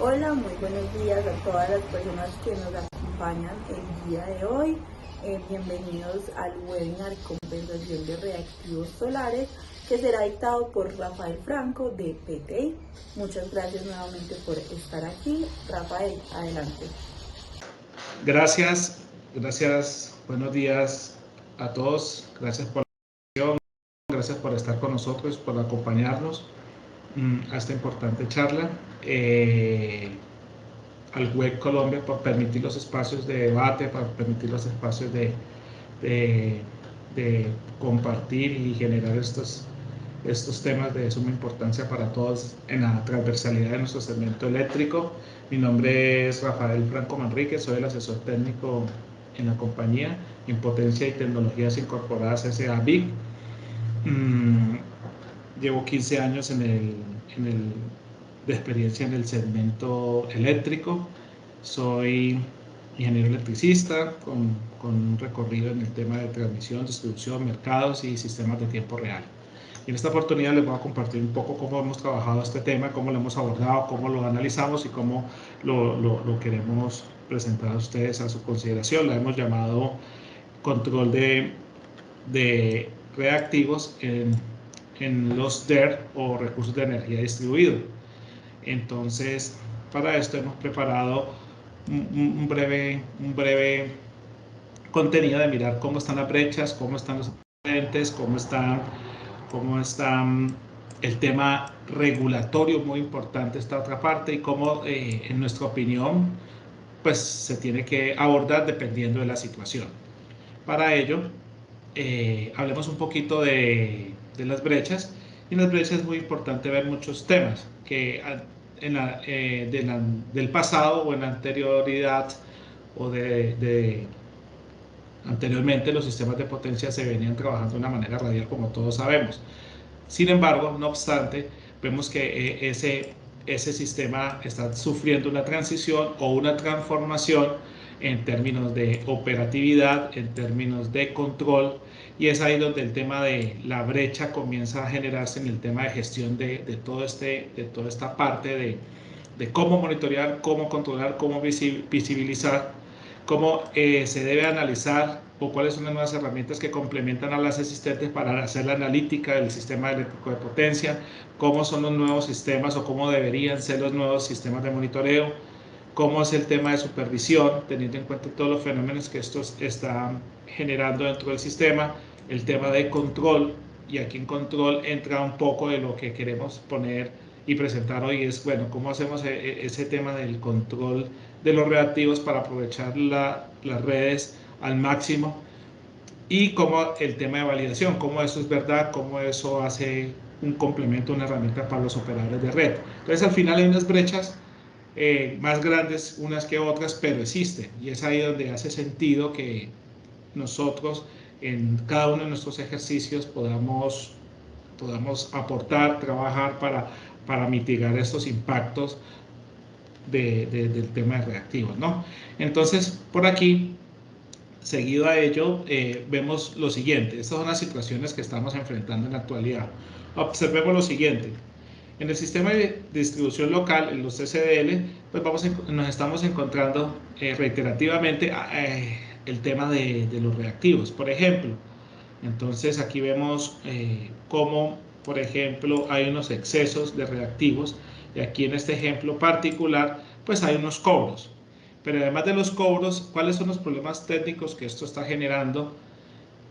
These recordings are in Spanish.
Hola, muy buenos días a todas las personas que nos acompañan el día de hoy. Bienvenidos al webinar Compensación de Reactivos Solares que será dictado por Rafael Franco de PTI. Muchas gracias nuevamente por estar aquí. Rafael, adelante. Gracias, buenos días a todos, gracias por la invitación, gracias por estar con nosotros, por acompañarnos a esta importante charla. Al WEC Colombia por permitir los espacios de debate, para permitir los espacios de compartir y generar estos temas de suma importancia para todos en la transversalidad de nuestro segmento eléctrico. Mi nombre es Rafael Franco Manrique, soy el asesor técnico en la compañía en Potencia y Tecnologías Incorporadas S.A. BIC. Llevo 15 años de experiencia en el segmento eléctrico. Soy ingeniero electricista con un recorrido en el tema de transmisión, distribución, mercados y sistemas de tiempo real. Y en esta oportunidad les voy a compartir un poco cómo hemos trabajado este tema, cómo lo hemos abordado, cómo lo analizamos y cómo lo queremos presentar a ustedes a su consideración. La hemos llamado control de reactivos en los DER o recursos de energía distribuido. Entonces, para esto hemos preparado un breve contenido de mirar cómo están las brechas, cómo están los antecedentes, cómo está el tema regulatorio, muy importante esta otra parte, y cómo, en nuestra opinión, pues se tiene que abordar dependiendo de la situación. Para ello, hablemos un poquito de las brechas. Y en las brechas es muy importante ver muchos temas que del pasado o en la anterioridad o anteriormente los sistemas de potencia se venían trabajando de una manera radial, como todos sabemos. Sin embargo, no obstante, vemos que ese sistema está sufriendo una transición o una transformación en términos de operatividad, en términos de control, y es ahí donde el tema de la brecha comienza a generarse en el tema de gestión de toda esta parte de cómo monitorear, cómo controlar, cómo visibilizar, cómo se debe analizar o cuáles son las nuevas herramientas que complementan a las existentes para hacer la analítica del sistema eléctrico de potencia, cómo son los nuevos sistemas o cómo deberían ser los nuevos sistemas de monitoreo, cómo es el tema de supervisión, teniendo en cuenta todos los fenómenos que estos están generando dentro del sistema, el tema de control, y aquí en control entra un poco de lo que queremos poner y presentar hoy, es, bueno, cómo hacemos ese tema del control de los reactivos para aprovechar las redes al máximo, y cómo el tema de validación, cómo eso es verdad, cómo eso hace un complemento, una herramienta para los operadores de red. Entonces, al final hay unas brechas más grandes unas que otras, pero existen, y es ahí donde hace sentido que nosotros en cada uno de nuestros ejercicios podamos aportar, trabajar para mitigar estos impactos del tema de reactivos, ¿no? Entonces, por aquí, seguido a ello, vemos lo siguiente. Estas son las situaciones que estamos enfrentando en la actualidad. Observemos lo siguiente. En el sistema de distribución local, en los CCDL, pues nos estamos encontrando reiterativamente el tema de los reactivos, por ejemplo. Entonces aquí vemos cómo, por ejemplo, hay unos excesos de reactivos, y aquí en este ejemplo particular, pues hay unos cobros. Pero además de los cobros, ¿cuáles son los problemas técnicos que esto está generando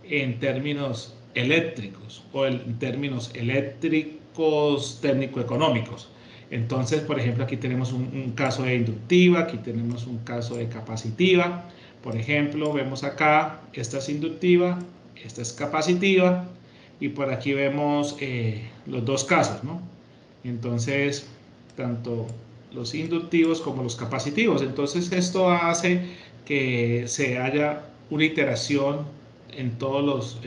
en términos eléctricos o en términos eléctricos técnico-económicos? Entonces, por ejemplo, aquí tenemos un caso de inductiva, aquí tenemos un caso de capacitiva. Por ejemplo, vemos acá, esta es inductiva, esta es capacitiva, y por aquí vemos los dos casos, ¿no? Entonces, tanto los inductivos como los capacitivos. Entonces, esto hace que se haya una iteración en todos los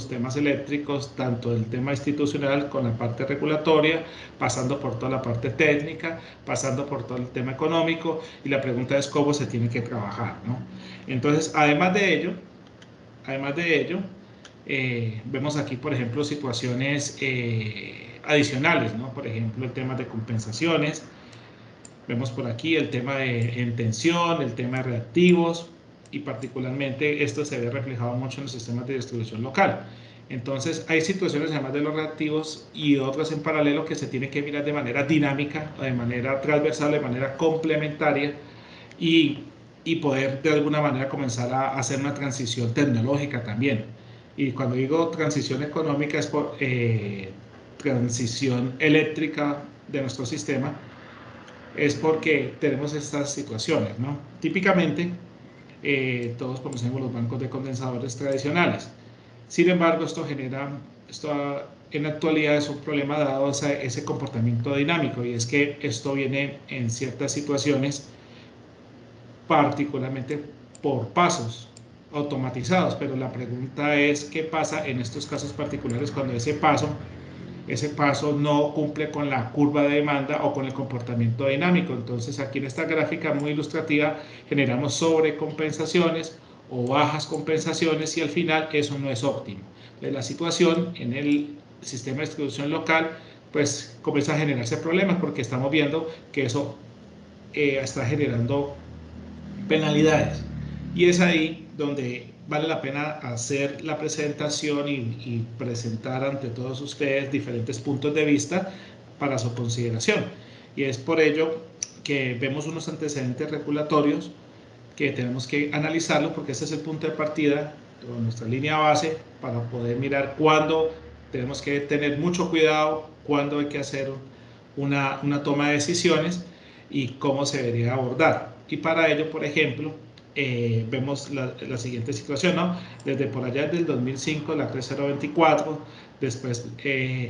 temas eléctricos, tanto el tema institucional con la parte regulatoria, pasando por toda la parte técnica, pasando por todo el tema económico, y la pregunta es cómo se tiene que trabajar, ¿no? Entonces, además de ello, vemos aquí, por ejemplo, situaciones adicionales, ¿no? Por ejemplo, el tema de compensaciones, Vemos por aquí el tema en tensión, el tema de reactivos, y particularmente esto se ve reflejado mucho en los sistemas de distribución local. Entonces hay situaciones además de los reactivos y otras en paralelo que se tienen que mirar de manera dinámica, de manera transversal, de manera complementaria, y poder de alguna manera comenzar a hacer una transición tecnológica también. Y cuando digo transición económica es por transición eléctrica de nuestro sistema, es porque tenemos estas situaciones, ¿no? Típicamente, todos conocemos los bancos de condensadores tradicionales. Sin embargo, en la actualidad es un problema dado ese comportamiento dinámico, y es que esto viene en ciertas situaciones particularmente por pasos automatizados, pero la pregunta es qué pasa en estos casos particulares cuando ese paso no cumple con la curva de demanda o con el comportamiento dinámico. Entonces aquí en esta gráfica muy ilustrativa generamos sobrecompensaciones o bajas compensaciones, y al final eso no es óptimo. Entonces, la situación en el sistema de distribución local pues comienza a generarse problemas, porque estamos viendo que eso está generando penalidades, y es ahí donde vale la pena hacer la presentación y presentar ante todos ustedes diferentes puntos de vista para su consideración. Y es por ello que vemos unos antecedentes regulatorios que tenemos que analizarlo, porque ese es el punto de partida o nuestra línea base para poder mirar cuándo tenemos que tener mucho cuidado, cuándo hay que hacer una toma de decisiones y cómo se debería abordar. Y para ello, por ejemplo, vemos la siguiente situación, ¿no? Desde por allá del 2005, la CRE 024, después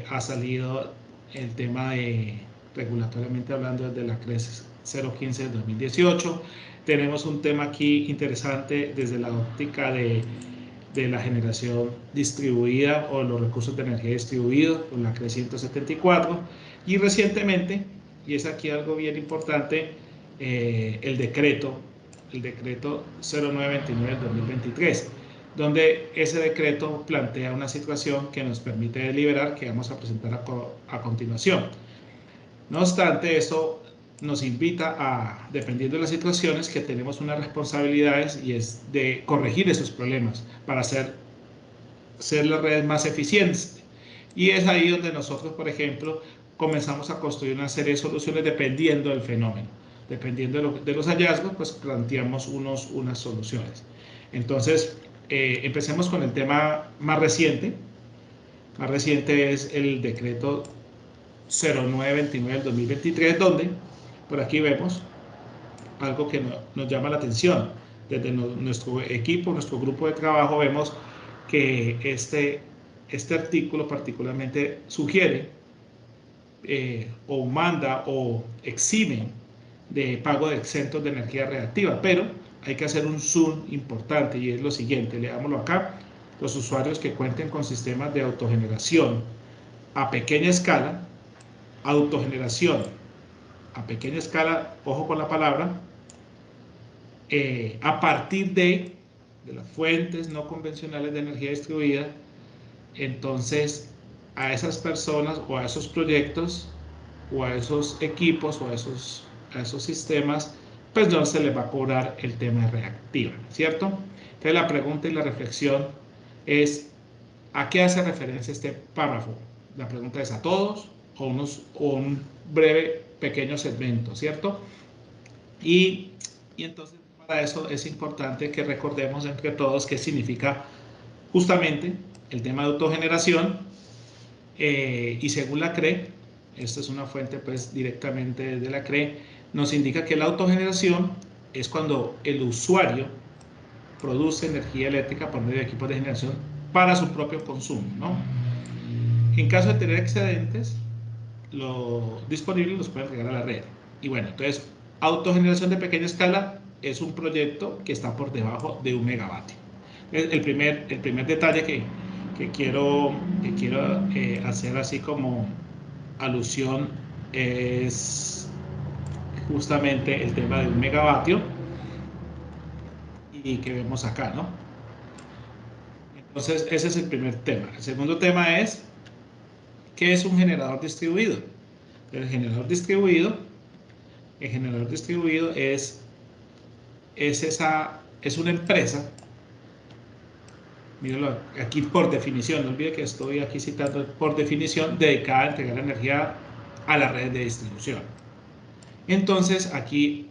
ha salido el tema de, regulatoriamente hablando, desde la CRE 015 del 2018. Tenemos un tema aquí interesante desde la óptica de la generación distribuida o los recursos de energía distribuidos con la CRE 174, y recientemente, y es aquí algo bien importante, el decreto 0929 del 2023, donde ese decreto plantea una situación que nos permite deliberar, que vamos a presentar a continuación. No obstante, esto nos invita a, dependiendo de las situaciones, que tenemos unas responsabilidades, y es de corregir esos problemas para ser las redes más eficientes. Y es ahí donde nosotros, por ejemplo, comenzamos a construir una serie de soluciones dependiendo del fenómeno. Dependiendo de los hallazgos, pues planteamos unas soluciones. Entonces, empecemos con el tema más reciente. Más reciente es el decreto 0929 del 2023, donde por aquí vemos algo que nos llama la atención. Desde nuestro equipo, nuestro grupo de trabajo, vemos que este artículo particularmente sugiere o manda o exime de pago de exentos de energía reactiva, pero hay que hacer un zoom importante, y es lo siguiente, leámoslo acá: los usuarios que cuenten con sistemas de autogeneración a pequeña escala, autogeneración a pequeña escala, ojo con la palabra, a partir de las fuentes no convencionales de energía distribuida, entonces a esas personas o a esos proyectos o a esos equipos o a esos sistemas, pues no se les va a cobrar el tema de reactiva, ¿cierto? Entonces la pregunta y la reflexión es: ¿a qué hace referencia este párrafo? La pregunta es: ¿a todos o un breve pequeño segmento, ¿cierto? Y entonces para eso es importante que recordemos entre todos qué significa justamente el tema de autogeneración, y según la CRE, esta es una fuente pues directamente de la CRE, nos indica que la autogeneración es cuando el usuario produce energía eléctrica por medio de equipos de generación para su propio consumo, ¿no? En caso de tener excedentes, lo disponible los pueden entregar a la red. Y bueno, entonces, autogeneración de pequeña escala es un proyecto que está por debajo de 1 megavatio. El primer detalle que quiero hacer así como alusión es justamente el tema de 1 megavatio y que vemos acá, ¿no? Entonces, ese es el primer tema. El segundo tema es: ¿qué es un generador distribuido? El generador distribuido El generador distribuido es una empresa, mírenlo aquí por definición, no olvide que estoy aquí citando por definición, dedicada a entregar energía a las redes de distribución. Entonces aquí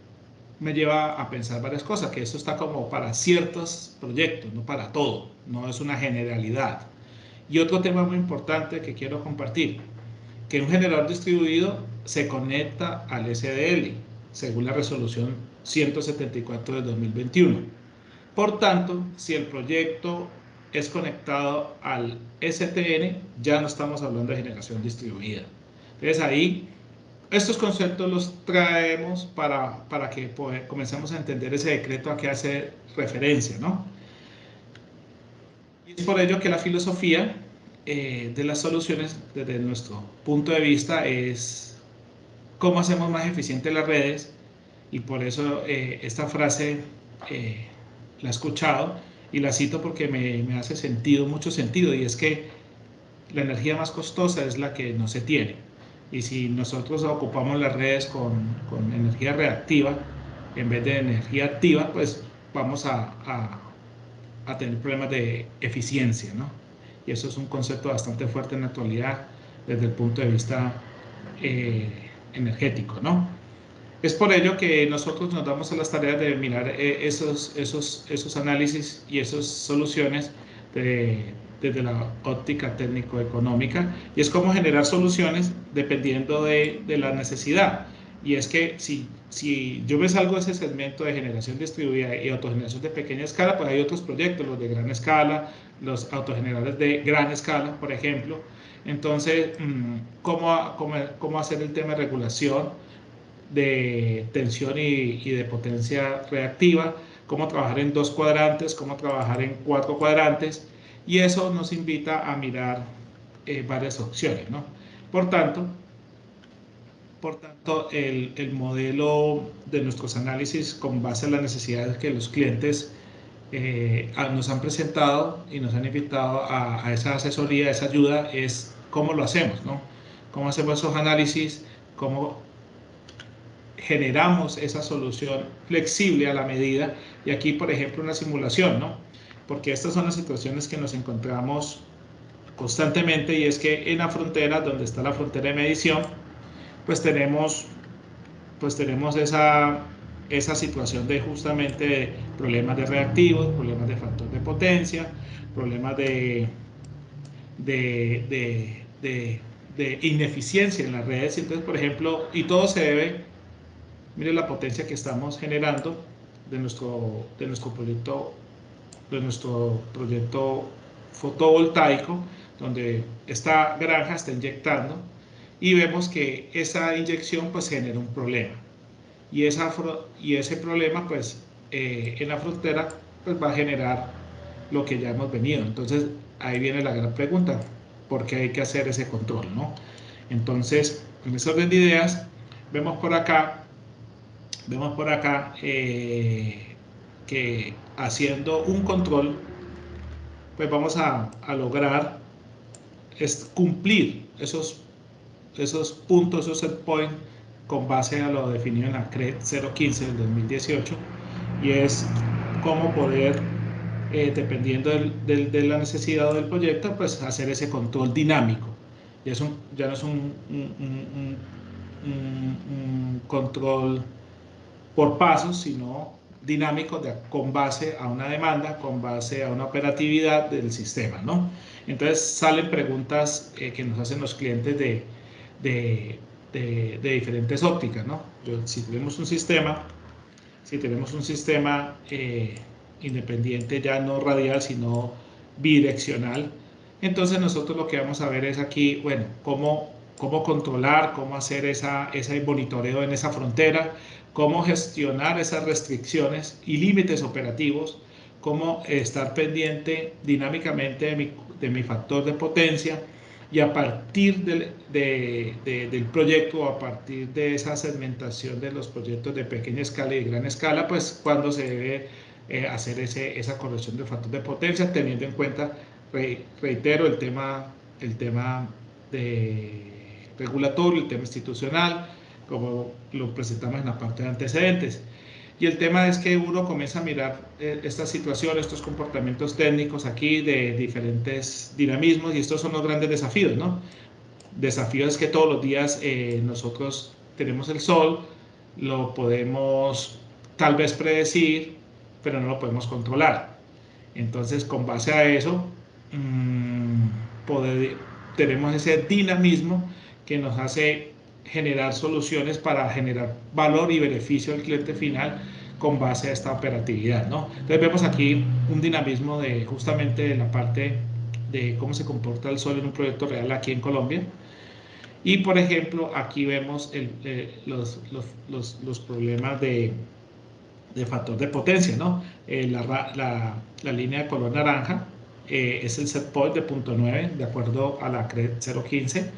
me lleva a pensar varias cosas, que esto está como para ciertos proyectos, no para todo, no es una generalidad. Y otro tema muy importante que quiero compartir, que un generador distribuido se conecta al SDL, según la resolución 174 de 2021. Por tanto, si el proyecto es conectado al STN, ya no estamos hablando de generación distribuida. Entonces ahí, estos conceptos los traemos para que comencemos a entender ese decreto a qué hace referencia, ¿no? Y es por ello que la filosofía de las soluciones, desde nuestro punto de vista, es cómo hacemos más eficientes las redes, y por eso esta frase la he escuchado y la cito porque me hace sentido, mucho sentido, y es que la energía más costosa es la que no se tiene. Y si nosotros ocupamos las redes con energía reactiva en vez de energía activa, pues vamos a tener problemas de eficiencia, ¿no? Y eso es un concepto bastante fuerte en la actualidad desde el punto de vista energético, ¿no? Es por ello que nosotros nos damos a las tareas de mirar esos análisis y esas soluciones desde la óptica técnico-económica, y es cómo generar soluciones dependiendo de la necesidad. Y es que si yo me salgo de ese segmento de generación distribuida y autogeneración de pequeña escala, pues hay otros proyectos, los de gran escala, los autogeneradores de gran escala, por ejemplo. Entonces, ¿cómo hacer el tema de regulación de tensión y de potencia reactiva? Cómo trabajar en 2 cuadrantes, cómo trabajar en 4 cuadrantes, y eso nos invita a mirar varias opciones, ¿no? Por tanto, el modelo de nuestros análisis con base en las necesidades que los clientes nos han presentado y nos han invitado a esa asesoría, a esa ayuda, es cómo lo hacemos, ¿no? Cómo hacemos esos análisis, cómo generamos esa solución flexible a la medida. Y aquí, por ejemplo, una simulación, ¿no? Porque estas son las situaciones que nos encontramos constantemente, y es que en la frontera, donde está la frontera de medición, pues tenemos esa situación de justamente problemas de reactivos, problemas de factor de potencia, problemas de ineficiencia en las redes. Entonces, por ejemplo, y todo se debe, mire la potencia que estamos generando de nuestro proyecto fotovoltaico, donde esta granja está inyectando, y vemos que esa inyección pues genera un problema, y ese problema pues en la frontera pues va a generar lo que ya hemos venido. Entonces ahí viene la gran pregunta: ¿por qué hay que hacer ese control, no? Entonces, en ese orden de ideas, vemos por acá que haciendo un control, pues vamos a lograr cumplir esos puntos, esos set points, con base a lo definido en la CRED 015 del 2018, y es cómo poder, dependiendo de la necesidad del proyecto, pues hacer ese control dinámico. Ya no es un control por pasos, sino dinámico, con base a una demanda, con base a una operatividad del sistema, ¿no? Entonces salen preguntas que nos hacen los clientes de diferentes ópticas, ¿no? Si tenemos un sistema independiente, ya no radial, sino bidireccional, entonces nosotros lo que vamos a ver es aquí, bueno, cómo controlar, cómo hacer ese monitoreo en esa frontera, cómo gestionar esas restricciones y límites operativos, cómo estar pendiente dinámicamente de mi factor de potencia, y a partir del proyecto, a partir de esa segmentación de los proyectos de pequeña escala y de gran escala, pues cuando se debe hacer esa corrección del factor de potencia, teniendo en cuenta, reitero, el tema de regulatorio, el tema institucional, como lo presentamos en la parte de antecedentes. Y el tema es que uno comienza a mirar estas situaciones, estos comportamientos técnicos aquí de diferentes dinamismos, y estos son los grandes desafíos, ¿no? Desafíos que todos los días nosotros tenemos el sol, lo podemos tal vez predecir, pero no lo podemos controlar. Entonces, con base a eso, tenemos ese dinamismo que nos hace generar soluciones para generar valor y beneficio al cliente final con base a esta operatividad, ¿no? Entonces vemos aquí un dinamismo de justamente de la parte de cómo se comporta el sol en un proyecto real aquí en Colombia. Y por ejemplo, aquí vemos los problemas de factor de potencia, ¿no? La línea de color naranja es el set point de 0.9 de acuerdo a la CRED 015,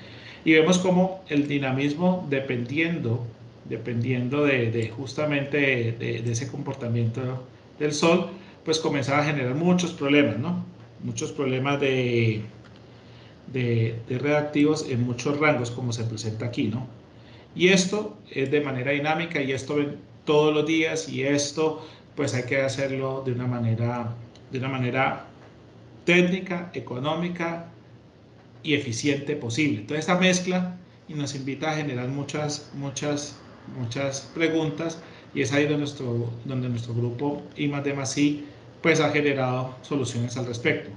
y vemos como el dinamismo dependiendo de justamente de ese comportamiento del sol, pues comenzaba a generar muchos problemas, ¿no? Muchos problemas de reactivos en muchos rangos, como se presenta aquí, ¿no? Y esto es de manera dinámica, y esto todos los días, y esto pues hay que hacerlo de una manera técnica, económica y eficiente posible. Entonces esta mezcla y nos invita a generar muchas preguntas, y es ahí donde nuestro grupo I+D+I pues ha generado soluciones al respecto.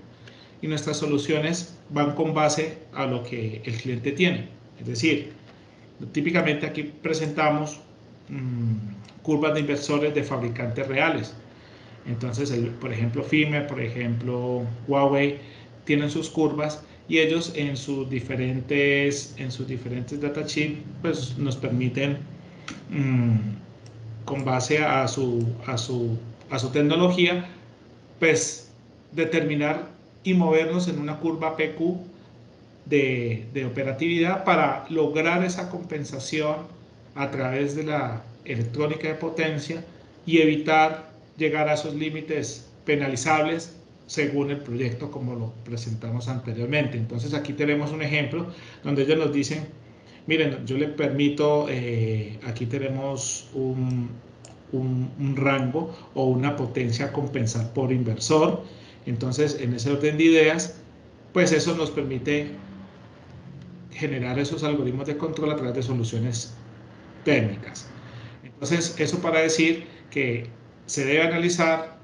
Y nuestras soluciones van con base a lo que el cliente tiene. Es decir, típicamente aquí presentamos curvas de inversores de fabricantes reales. Entonces, por ejemplo, FIME, por ejemplo, Huawei, tienen sus curvas, y ellos en sus diferentes datasheets pues nos permiten, con base a su tecnología, pues determinar y movernos en una curva PQ de operatividad para lograr esa compensación a través de la electrónica de potencia y evitar llegar a esos límites penalizables según el proyecto, como lo presentamos anteriormente. Entonces aquí tenemos un ejemplo donde ellos nos dicen, miren, yo le permito, aquí tenemos un rango o una potencia a compensar por inversor. Entonces, en ese orden de ideas, pues eso nos permite generar esos algoritmos de control a través de soluciones técnicas. Entonces, eso para decir que se debe analizar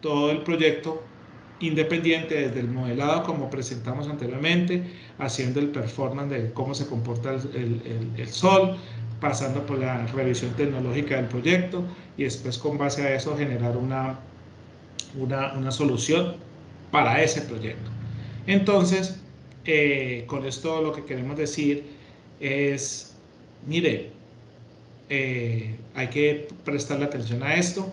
todo el proyecto independiente, desde el modelado, como presentamos anteriormente, haciendo el performance de cómo se comporta el sol, pasando por la revisión tecnológica del proyecto, y después con base a eso generar una solución para ese proyecto. Entonces, con esto lo que queremos decir es, mire, hay que prestarle atención a esto,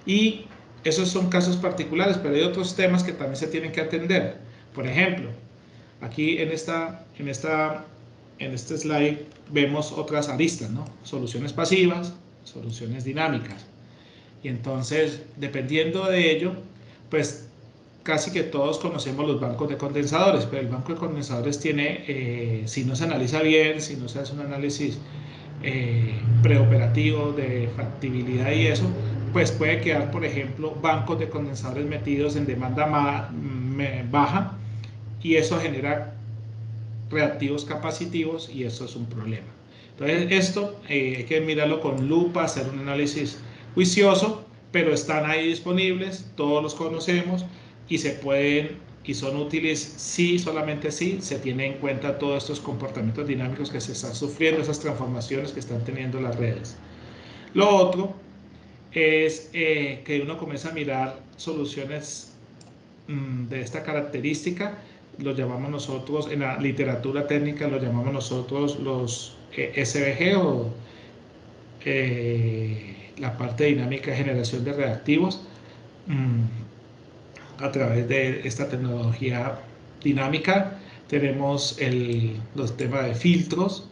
y esos son casos particulares, pero hay otros temas que también se tienen que atender. Por ejemplo, aquí en este slide vemos otras aristas, ¿no? Soluciones pasivas, soluciones dinámicas. Y entonces, dependiendo de ello, pues casi que todos conocemos los bancos de condensadores, pero el banco de condensadores tiene, si no se analiza bien, si no se hace un análisis preoperativo de factibilidad y eso, pues puede quedar, por ejemplo, bancos de condensadores metidos en demanda baja, y eso genera reactivos capacitivos, y eso es un problema. Entonces esto hay que mirarlo con lupa, hacer un análisis juicioso, pero están ahí disponibles, todos los conocemos, y se pueden y son útiles si, solamente si, se tiene en cuenta todos estos comportamientos dinámicos que se están sufriendo, esas transformaciones que están teniendo las redes. Lo otro es que uno comienza a mirar soluciones de esta característica, lo llamamos nosotros, en la literatura técnica lo llamamos nosotros los SVG, o la parte dinámica de generación de reactivos, a través de esta tecnología dinámica. Tenemos los temas de filtros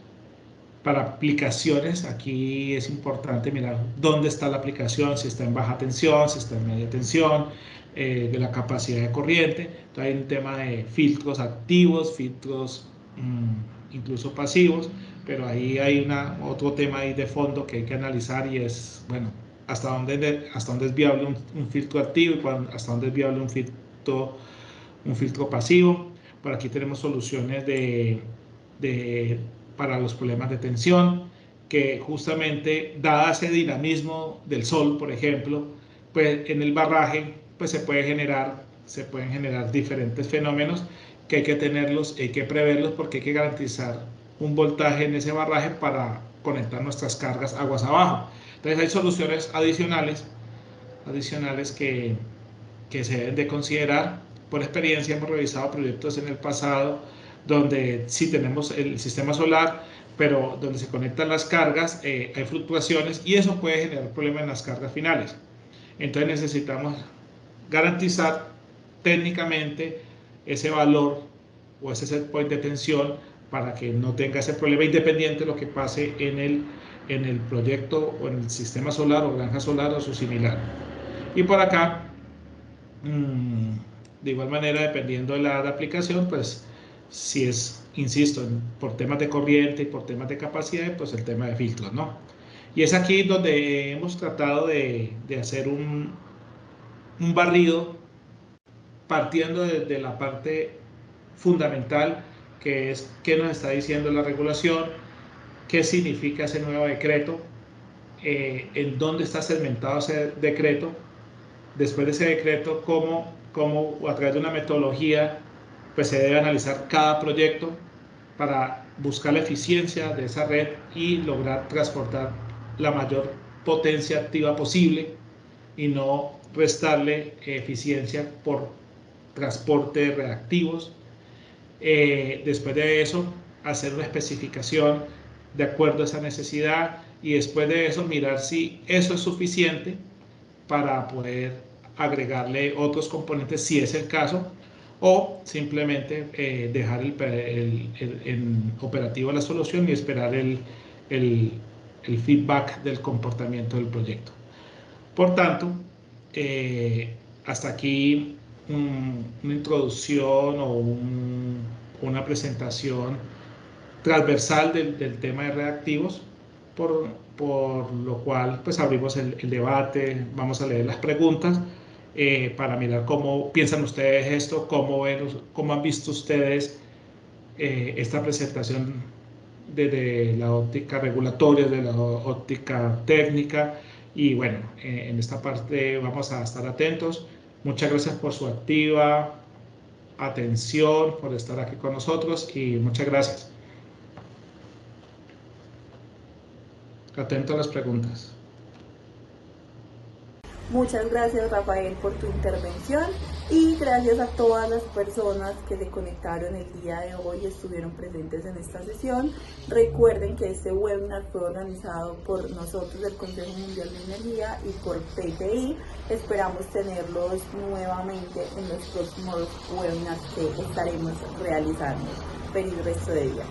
para aplicaciones. Aquí es importante mirar dónde está la aplicación, si está en baja tensión, si está en media tensión, de la capacidad de corriente. Entonces hay un tema de filtros activos, filtros incluso pasivos, pero ahí hay otro tema ahí de fondo que hay que analizar y es, bueno, hasta dónde es viable un filtro activo y hasta dónde es viable un filtro pasivo. Por aquí tenemos soluciones para los problemas de tensión, que justamente, dada ese dinamismo del sol, por ejemplo, pues en el barraje pues se pueden generar diferentes fenómenos que hay que tenerlos, hay que preverlos, porque hay que garantizar un voltaje en ese barraje para conectar nuestras cargas aguas abajo. Entonces hay soluciones adicionales que se deben de considerar. Por experiencia hemos revisado proyectos en el pasado donde sí tenemos el sistema solar, pero donde se conectan las cargas, hay fluctuaciones y eso puede generar problemas en las cargas finales. Entonces necesitamos garantizar técnicamente ese valor o ese set point de tensión para que no tenga ese problema, independiente de lo que pase en el proyecto o en el sistema solar o granja solar o su similar. Y por acá, de igual manera, dependiendo de la aplicación, pues si es, insisto, por temas de corriente y por temas de capacidad, pues el tema de filtros, ¿no? Y es aquí donde hemos tratado de hacer un barrido partiendo de la parte fundamental, que es qué nos está diciendo la regulación, qué significa ese nuevo decreto, en dónde está segmentado ese decreto, después de ese decreto, cómo a través de una metodología pues se debe analizar cada proyecto para buscar la eficiencia de esa red y lograr transportar la mayor potencia activa posible y no restarle eficiencia por transporte de reactivos. Después de eso, hacer una especificación de acuerdo a esa necesidad y después de eso mirar si eso es suficiente para poder agregarle otros componentes si es el caso, o simplemente dejar en operativo la solución y esperar el feedback del comportamiento del proyecto. Por tanto, hasta aquí una introducción o una presentación transversal del tema de reactivos, por lo cual pues abrimos el debate, vamos a leer las preguntas para mirar cómo piensan ustedes esto, cómo han visto ustedes esta presentación desde la óptica regulatoria, desde la óptica técnica. Y bueno, en esta parte vamos a estar atentos. Muchas gracias por su activa atención, por estar aquí con nosotros y muchas gracias. Atento a las preguntas. Muchas gracias, Rafael, por tu intervención y gracias a todas las personas que se conectaron el día de hoy y estuvieron presentes en esta sesión. Recuerden que este webinar fue organizado por nosotros del Consejo Mundial de Energía y por PTI. Esperamos tenerlos nuevamente en los próximos webinars que estaremos realizando. Feliz resto de día.